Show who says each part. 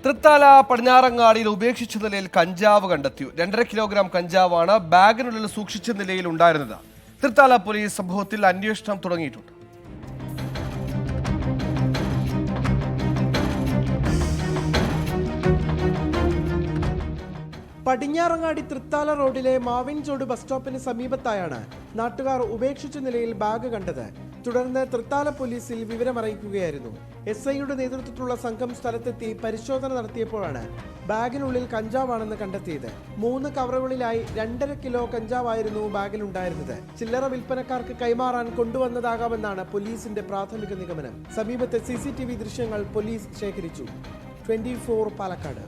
Speaker 1: തൃത്താല പടിഞ്ഞാറങ്ങാടിയിൽ ഉപേക്ഷിച്ച നിലയിൽ കഞ്ചാവ് കണ്ടെത്തി. 2.5 കിലോഗ്രാം കഞ്ചാവാണ് ബാഗിനുള്ളിൽ സൂക്ഷിച്ച നിലയിൽ ഉണ്ടായിരുന്നത്. തൃത്താല പോലീസ് സംഭവത്തിൽ അന്വേഷണം തുടങ്ങിയിട്ടുണ്ട്.
Speaker 2: പടിഞ്ഞാറങ്ങാടി തൃത്താല റോഡിലെ മാവിൻചോട് ബസ് സ്റ്റോപ്പിന് സമീപത്തായാണ് നാട്ടുകാർ ഉപേക്ഷിച്ച നിലയിൽ ബാഗ് കണ്ടത്. തുടർന്ന് തൃത്താല പോലീസിൽ വിവരമറിയിക്കുകയായിരുന്നു. SIയുടെ നേതൃത്വത്തിലുള്ള സംഘം സ്ഥലത്തെത്തി പരിശോധന നടത്തിയപ്പോഴാണ് ബാഗിനുള്ളിൽ കഞ്ചാവാണെന്ന് കണ്ടെത്തിയത്. 3 കവറുകളിലായി 2.5 കിലോ കഞ്ചാവായിരുന്നു ബാഗിലുണ്ടായിരുന്നത്. ചില്ലറ വിൽപ്പനക്കാർക്ക് കൈമാറാൻ കൊണ്ടുവന്നതാകാമെന്നാണ് പോലീസിന്റെ പ്രാഥമിക നിഗമനം. സമീപത്തെ CCTV ദൃശ്യങ്ങൾ പോലീസ് ശേഖരിച്ചു. 24 പാലക്കാട്.